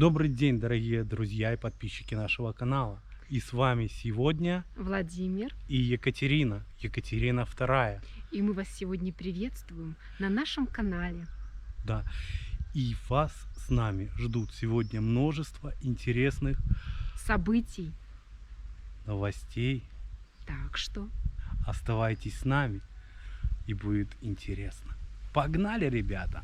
Добрый день, дорогие друзья и подписчики нашего канала. И с вами сегодня Владимир и Екатерина, Екатерина II. и мы вас сегодня приветствуем на нашем канале. Да. И вас с нами ждут сегодня множество интересных Событий. новостей. Так что Оставайтесь с нами, и будет интересно. Погнали, ребята!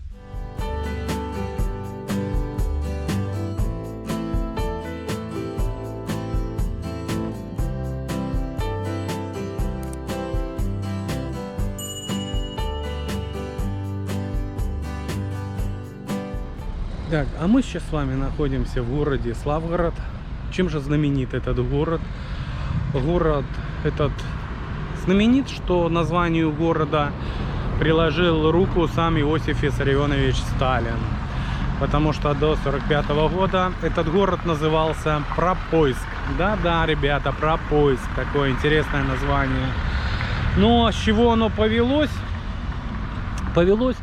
Так, а мы сейчас с вами находимся в городе Славгород. Чем же знаменит этот город? Город этот знаменит, что названию города приложил руку сам Иосиф Виссарионович Сталин. Потому что до 1945 года этот город назывался Пропойск. Да-да, ребята, Пропойск. Такое интересное название. Но с чего оно повелось? Повелось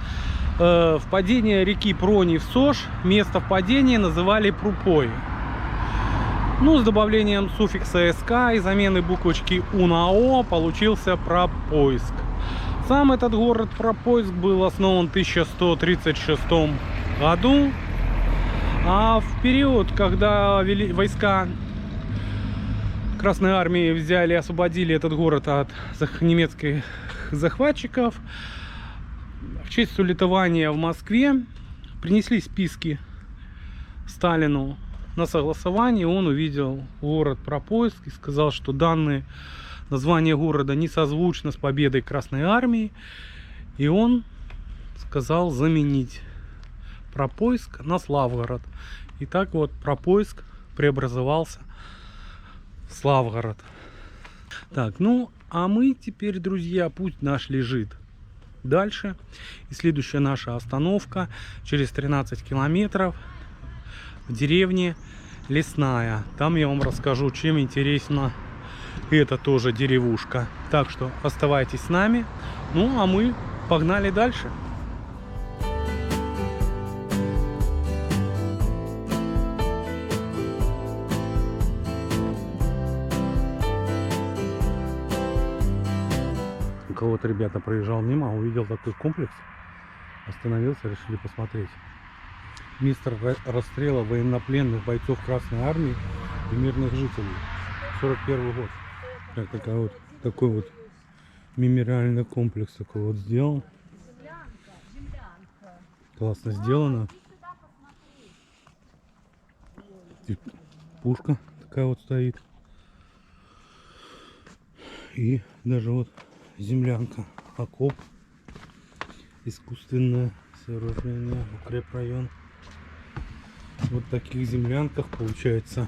в падение реки Прони в Сош. Место впадения называли Прупой. Ну, с добавлением суффикса СК и замены буквочки У на О получился Пропойск. Сам этот город Пропойск был основан в 1136 году. А в период, когда войска Красной Армии взяли и освободили этот город от немецких захватчиков, в честь улетования в Москве принесли списки Сталину на согласование. Он увидел город Пропойск и сказал, что данное название города не созвучно с победой Красной Армии. И он сказал заменить Пропойск на Славгород. И так вот Пропойск преобразовался в Славгород. Так, ну а мы теперь, друзья, путь наш лежит дальше. И следующая наша остановка через 13 километров в деревне Лесная. Там я вам расскажу, чем интересна эта тоже деревушка. Так что оставайтесь с нами. Ну а мы погнали дальше. У кого-то, ребята, проезжал мимо, увидел такой комплекс, остановился, решили посмотреть. Место расстрела военнопленных бойцов Красной Армии и мирных жителей. 41 год. Так, такой вот мемориальный комплекс такой вот сделан. Классно сделано. И пушка такая вот стоит. И даже вот землянка, окоп, искусственное сооружение, укрепрайон. Вот в таких землянках, получается,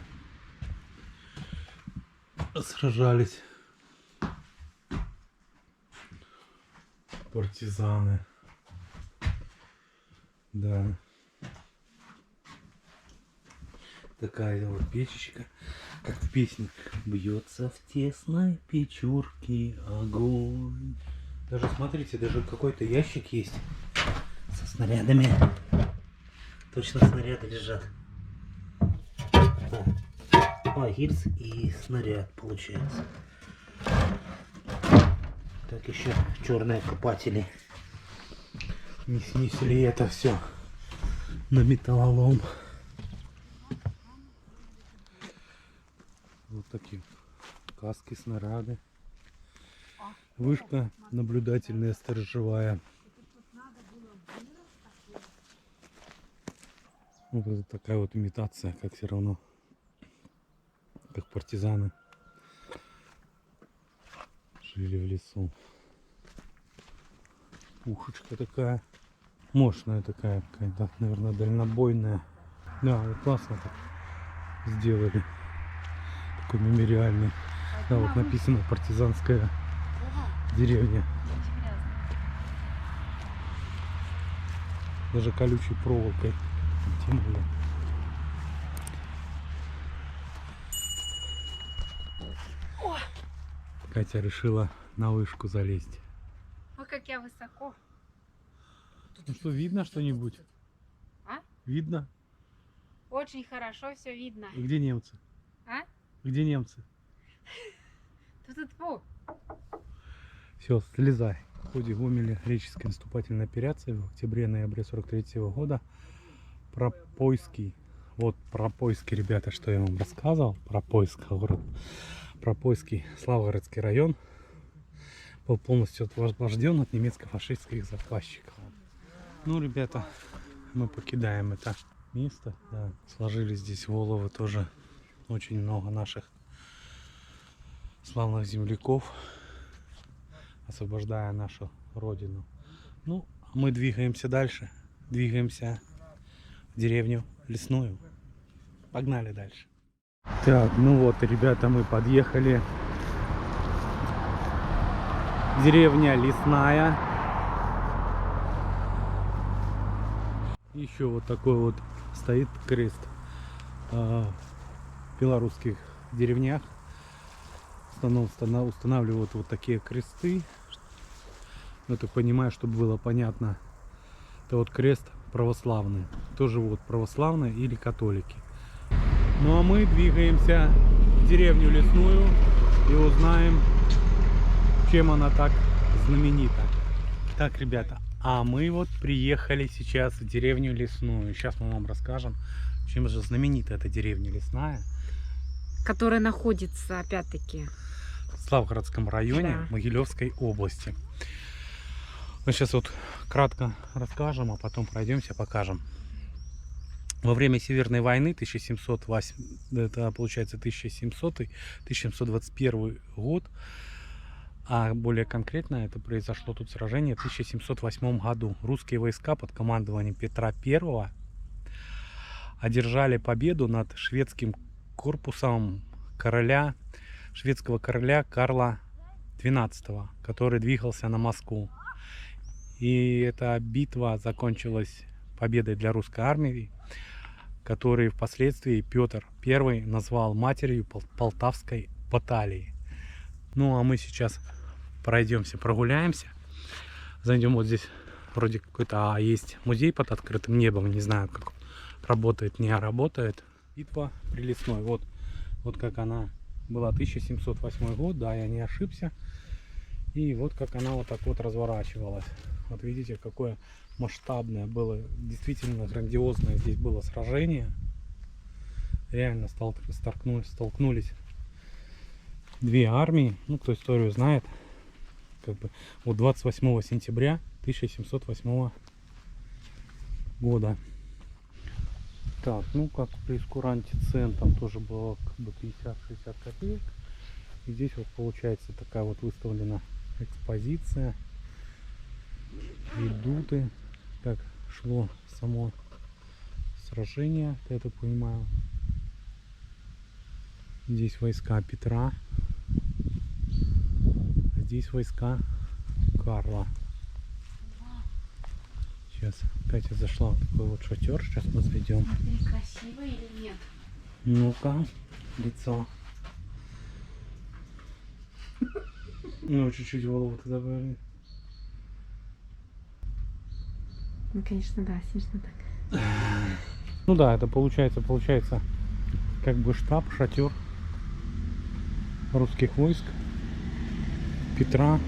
сражались партизаны. Да. Такая вот печечка, как в песне. Бьется в тесной печурке огонь. Даже смотрите, даже какой-то ящик есть со снарядами. Точно снаряды лежат. О, гильз и снаряд получается. Так, еще черные копатели не снесли это все на металлолом. Вот такие каски, снаряды. Вышка наблюдательная, сторожевая. Вот это такая вот имитация, как все равно, как партизаны жили в лесу. Пушечка такая, мощная такая, какая-то, наверное, дальнобойная. Да, вот классно так сделали. Такой мемориальный. Да, вот написано партизанская деревня. Даже колючей проволокой тянули. Катя решила на вышку залезть. Ой, как я высоко. Ну что, видно что-нибудь? А? Видно? Очень хорошо все видно. И где немцы? А? Где немцы? Тьфу-тьфу-тьфу. Все, слезай. В ходе Гомеля греческой наступательной операции в октябре-ноябре 43 года Пропойский, вот Пропойский, ребята, что я вам рассказывал, Пропойск, город Пропойский, Славгородский район, был полностью освобожден от немецко-фашистских захватчиков. Ну, ребята, мы покидаем это место, да, сложили здесь головы тоже очень много наших славных земляков, освобождая нашу родину. Ну, а мы двигаемся дальше. Двигаемся в деревню Лесную. Погнали дальше. Так, ну вот, ребята, мы подъехали. Деревня Лесная. Еще вот такой вот стоит крест. В белорусских деревнях устанавливают вот такие кресты. Я так понимаю, чтобы было понятно, это вот крест православный. Тоже вот православные или католики. Ну а мы двигаемся в деревню Лесную и узнаем, чем она так знаменита. Так, ребята, а мы вот приехали сейчас в деревню Лесную. Сейчас мы вам расскажем, чем же знаменита эта деревня Лесная. Которая находится, опять-таки, В Славгородском районе, да, Могилевской области. Мы сейчас вот кратко расскажем, а потом пройдемся, покажем. Во время Северной войны 1708, это получается 1700-1721 год, а более конкретно это произошло тут сражение в 1708 году. Русские войска под командованием Петра I одержали победу над шведским корпусом шведского короля Карла XII, который двигался на Москву. И эта битва закончилась победой для русской армии, которую впоследствии Петр I назвал матерью Полтавской баталии. Ну а мы сейчас пройдемся, прогуляемся. Зайдем вот здесь, вроде какой-то есть музей под открытым небом. Не знаю, как работает, не работает. Битва при Лесной. Вот как она была, 1708 год, да, я не ошибся. И вот как она вот так вот разворачивалась. Вот видите, какое масштабное было, действительно грандиозное здесь было сражение. Реально столкнулись две армии. Ну, кто историю знает, как бы вот 28 сентября 1708 года. Так, ну как при прейскуранте цен там тоже было как бы 50-60 копеек. И здесь вот получается такая вот выставлена экспозиция, ведуты, как шло само сражение, я так понимаю. Здесь войска Петра, а здесь войска Карла. Сейчас Катя зашла в такой вот шатер, сейчас мы зайдем. Смотри, красиво или нет? Ну-ка, лицо. Ну, чуть-чуть голову туда добавили. Ну, конечно, да, снежно так. Ну да, это получается как бы штаб, шатер русских войск Петра.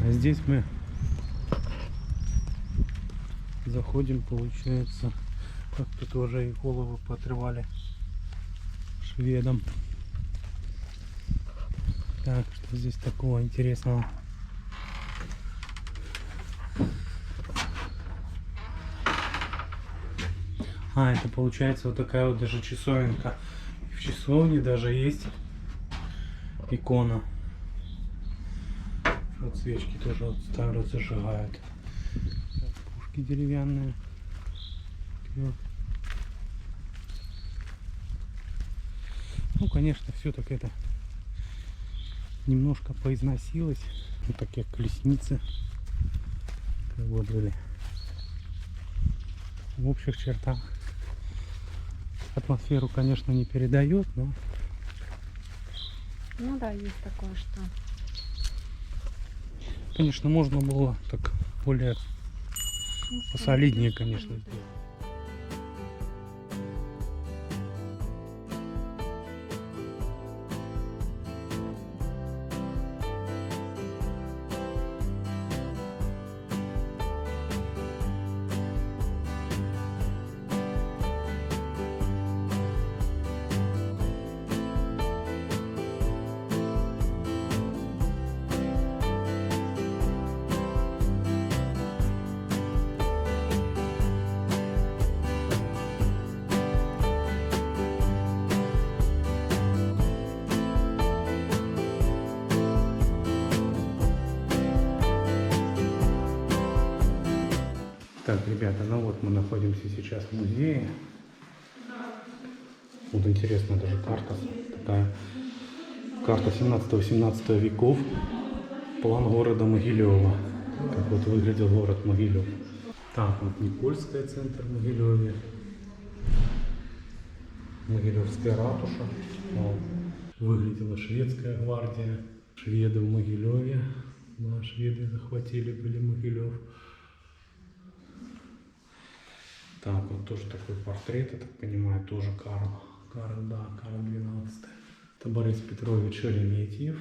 А здесь мы заходим, получается, как-то тоже и головы поотрывали шведам. Так, что здесь такого интересного? А, это получается вот такая вот даже часовенка. И в часовне даже есть икона. Вот свечки тоже вот ставят, зажигают. Так, пушки деревянные. Ну, конечно, все так это немножко поизносилось. Вот такие колесницы как бы были. В общих чертах атмосферу, конечно, не передает, но Ну да, есть такое, что... конечно, можно было так более посолиднее, конечно, сделать. Так, ребята, ну вот мы находимся сейчас в музее. Вот интересная даже карта такая. Карта 17-18 веков. План города Могилева. Как вот выглядел город Могилев. Так, вот Никольская, центр Могилеве. Могилевская ратуша. Вот. Выглядела шведская гвардия. Шведы в Могилеве. Да, шведы захватили были Могилев. Так, вот тоже такой портрет, я так понимаю, тоже Карл. Карл, да, Карл XII. Это Борис Петрович Шереметьев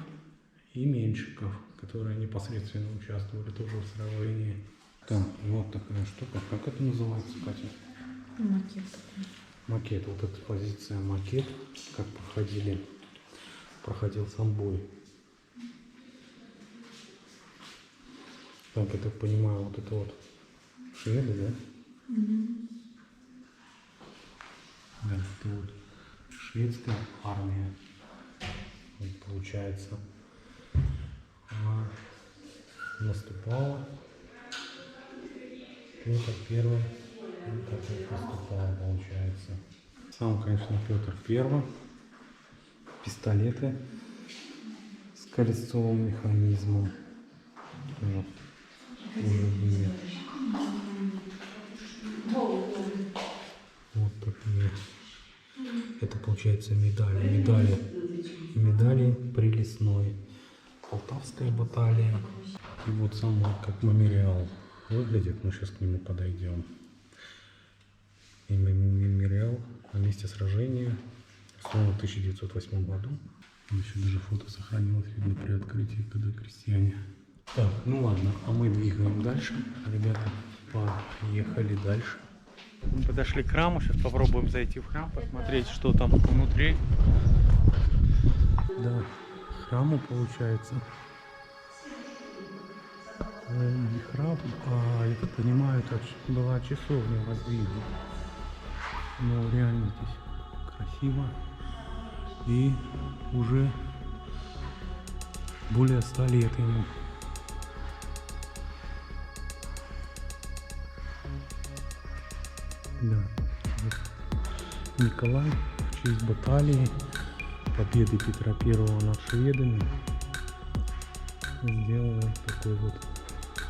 и Меньшиков, которые непосредственно участвовали тоже в сражении. Так, вот такая штука. Как это называется, Катя? Макет такой. Макет. Вот экспозиция макет, как проходил сам бой. Так, я так понимаю, вот это вот шведы, да? Да, это вот шведская армия. Вот получается, она наступала. Петр Первый вот так вот наступал, получается. Сам, конечно, Петр Первый. Пистолеты с колесовым механизмом. Вот. Уже были. Вот такие. Это получается медали Прилесной. Полтавская баталия. И вот сам как мемориал выглядит. Мы сейчас к нему подойдем. И мемориал на месте сражения. Основан в 1908 году. Еще даже фото сохранилось, видно, при открытии, когда крестьяне. Так, ну ладно, а мы двигаем дальше. Ребята, поехали дальше. Мы подошли к храму, сейчас попробуем зайти в храм, посмотреть, что там внутри. Да, храму получается. Не храм, а я так понимаю, это была часовня воздвигнута. Но реально здесь красиво. И уже более 100 лет ему. Да. Вот. Николай в честь баталии, победы Петра Первого над шведами сделал такой вот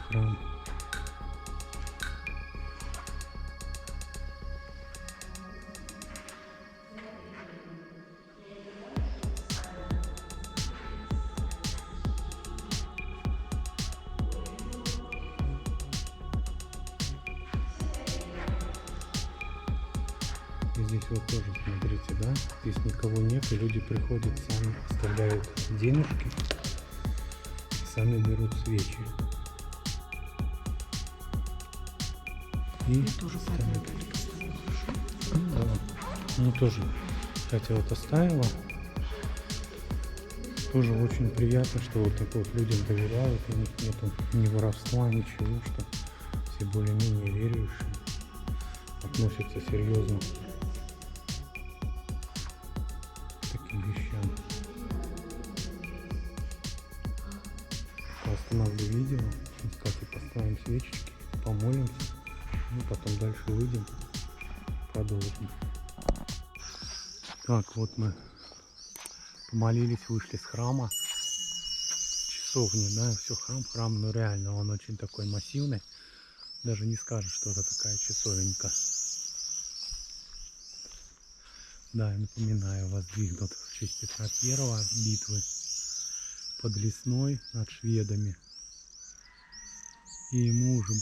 храм. Здесь вот тоже, смотрите, да, здесь никого нет, и люди приходят, сами оставляют денежки, сами берут свечи. И Я тоже ставлю. ну, да. Ну тоже, хотя вот оставила. Тоже очень приятно, что вот так вот людям доверяют, у них нету ни воровства, ничего, что все более-менее верующие, относятся серьезно к таким вещам. Остановлю видео, кстати, поставим свечечки, помолимся, ну потом дальше выйдем, продолжим. Так, вот мы помолились, вышли с храма, часовни, да, все храм, но реально он очень такой массивный, даже не скажешь, что это такая часовенька. Да, я напоминаю, воздвигнут в честь Петра Первого битвы под Лесной над шведами, и ему уже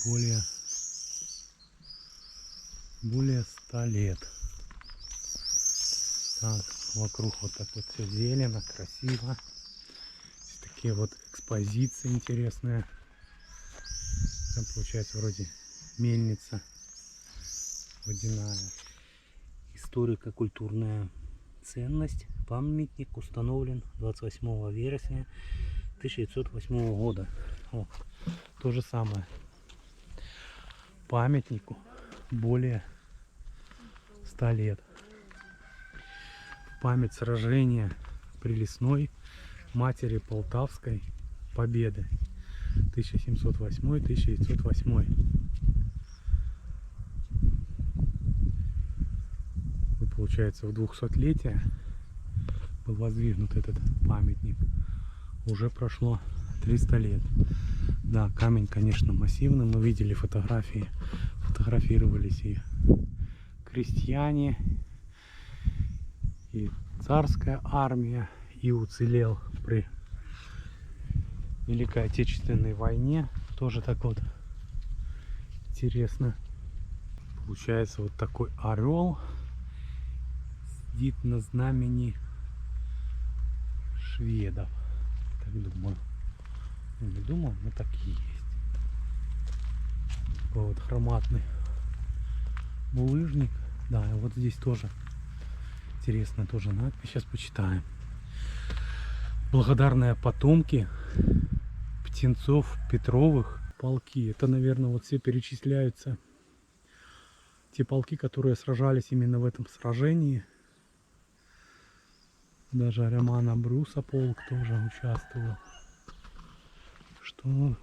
более 100 лет. Так, вокруг вот так вот все зелено, красиво. Здесь такие вот экспозиции интересные. Там получается вроде мельница водяная. Историко-культурная ценность. Памятник установлен 28 вересня 1908 года. О, то же самое. Памятнику более 100 лет. Память сражения при Лесной матери Полтавской победы 1708-1908. получается, в 200-летие был воздвигнут этот памятник. Уже прошло 300 лет. Да, камень, конечно, массивный. Мы видели фотографии. Фотографировались и крестьяне, и царская армия, и уцелел при Великой Отечественной войне. Тоже так вот интересно. Получается, вот такой орел сидит на знамени шведов. Так думаю. Ну, не думал, но так и есть. Такой вот хроматный булыжник. Да, и вот здесь тоже интересно, тоже надпись. Сейчас почитаем. Благодарные потомки птенцов Петровых полки. Это, наверное, вот все перечисляются. Те полки, которые сражались именно в этом сражении. Даже Романа Бруса полк тоже участвовал. Что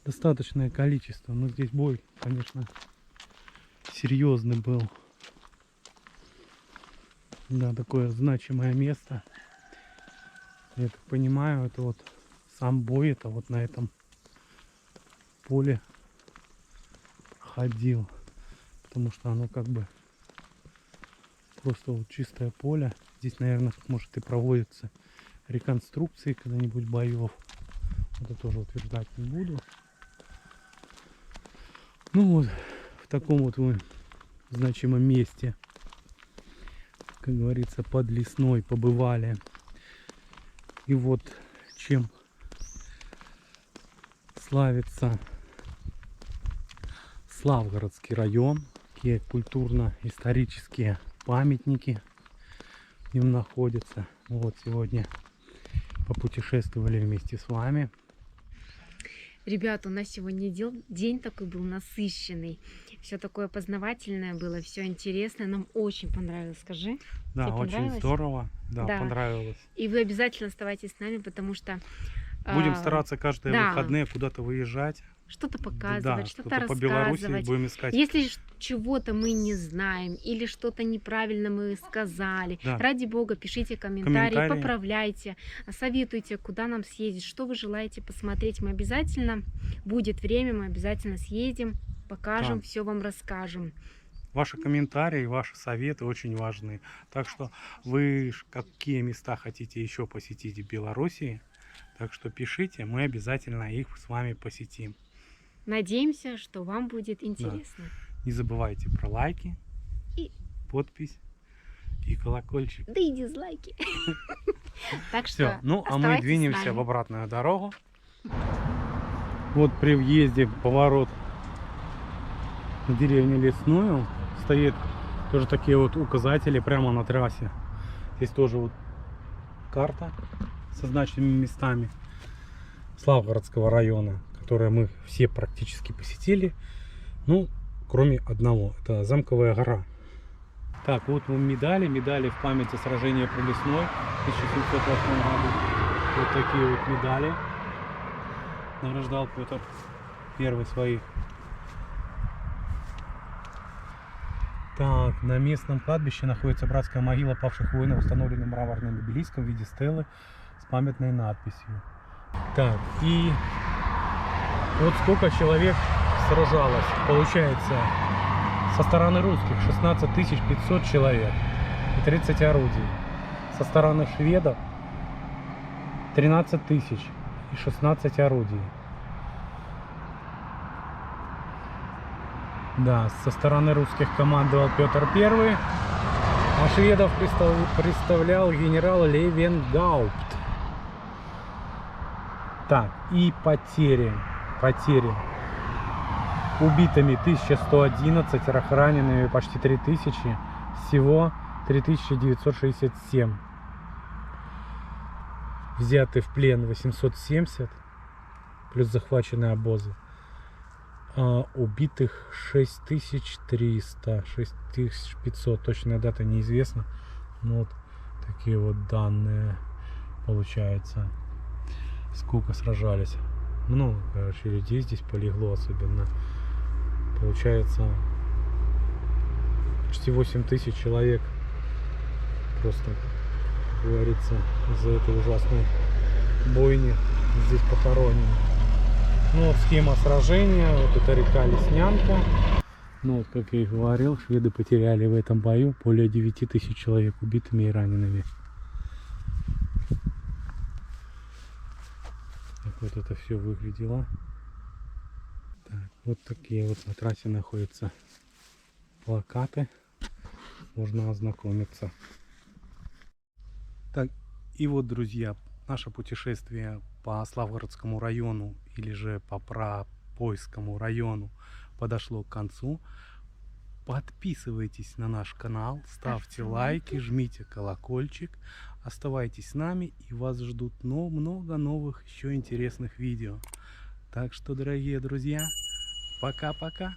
достаточное количество. Но здесь бой, конечно, серьезный был. Да, такое значимое место. Я так понимаю, это вот сам бой, это вот на этом поле ходил. Потому что оно как бы просто вот чистое поле. Здесь, наверное, может и проводятся реконструкции когда-нибудь боев. Это тоже утверждать не буду. Ну вот, в таком вот мы значимом месте, как говорится, под Лесной побывали. И вот чем славится Славгородский район, какие культурно-исторические памятники в нем находятся. Вот сегодня попутешествовали вместе с вами. Ребята, у нас сегодня день такой был насыщенный. Все такое познавательное было, все интересно. Нам очень понравилось, скажи. Да, Тебе очень понравилось? здорово. Да, Да. понравилось. И вы обязательно оставайтесь с нами, потому что Будем стараться каждые да. выходные куда-то выезжать. что-то показывать, Да, что-то по Беларуси рассказывать. будем искать. Если чего-то мы не знаем или что-то неправильно мы сказали, Да. ради бога, пишите комментарии, Комментарии. поправляйте, советуйте, куда нам съездить, что вы желаете посмотреть. Мы обязательно, будет время, мы обязательно съездим, покажем, Да. все вам расскажем. Ваши комментарии, ваши советы очень важны. Так что вы какие места хотите еще посетить в Беларуси, так что пишите, мы обязательно их с вами посетим. Надеемся, что вам будет интересно. Не забывайте про лайки, И- подпись и колокольчик. Да и дизлайки. Так Все, что ну а мы оставайтесь с двинемся нами. в обратную дорогу. Вот при въезде поворот на деревню Лесную стоит тоже такие вот указатели прямо на трассе. Здесь тоже вот карта со значимыми местами Славгородского района, которые мы все практически посетили, ну кроме одного, это Замковая гора. Так, вот медали в память о сражении при Лесной в 1708 году. Вот такие вот медали награждал Петр I своих. Так, на местном кладбище находится братская могила павших воинов, установленная мраморным обелиском в виде стелы с памятной надписью. Так, и вот сколько человек сражалось. Получается, со стороны русских 16 500 человек и 30 орудий. Со стороны шведов 13 000 и 16 орудий. Да, со стороны русских командовал Петр I, а шведов представлял генерал Левенгаупт. Так, и потери. Убитыми 1111, ранеными почти 3000, всего 3967. Взяты в плен 870, плюс захваченные обозы. А убитых 6300, 6500, точная дата неизвестна. Ну, вот такие вот данные получается. Сколько сражались. Много, короче, людей здесь полегло, особенно. Получается, почти 8 тысяч человек просто, как говорится, из-за этой ужасной бойни здесь похоронены. Ну вот схема сражения, вот это река Леснянка. Ну вот, как я и говорил, шведы потеряли в этом бою более 9 тысяч человек убитыми и ранеными. Так вот это все выглядело. Так, вот такие вот на трассе находятся плакаты. Можно ознакомиться. Так, и вот, друзья, наше путешествие по Славгородскому району или же по Пропойскому району подошло к концу. Подписывайтесь на наш канал, ставьте лайки, жмите колокольчик, оставайтесь с нами, и вас ждут много новых еще интересных видео. Так что, дорогие друзья, пока-пока!